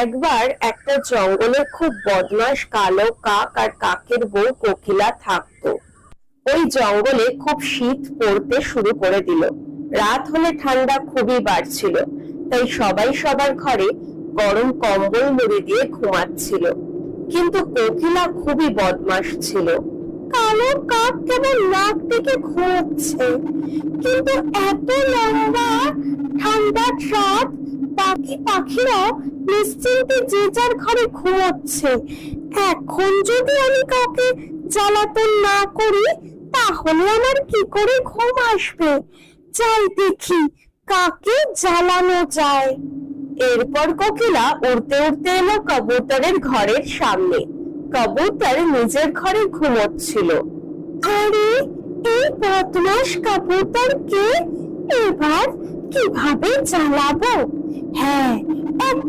একবার একটা জঙ্গলে খুব বদমাশ কালো কাক আর কাকের বউ কোকিলা থাকতো। ওই জঙ্গলে খুব শীত পড়তে শুরু করে দিল। রাত হলে ঠান্ডা খুবই বাড়ছিল, তাই সবাই সবার ঘরে গরম কম্বল মুড়ি দিয়ে ঘুমাচ্ছিল। কিন্তু কোকিলা খুবই বদমাশ ছিল। কালো কাক কেবল নাক ডেকে ঘুমাচ্ছে, কিন্তু এত লম্বা ঠান্ডার রাত বাকি পাখিরাও নিশ্চিন্তে যে যার ঘরে ঘুমোচ্ছে। এখন যদি আমি কাউকে জ্বালাতন না করি, তাহলে আমার কি করে ঘুম আসবে? যাই দেখি কাকে জ্বালানো যায়। এরপর কোকিলা উড়তে উড়তে এলো কবুতরের ঘরের সামনে। কবুতর নিজের ঘরে ঘুমোচ্ছিল। আরে, এই বদমাশ কবুতরকে এবার কিভাবে জ্বালাবো? হ্যাঁ, এক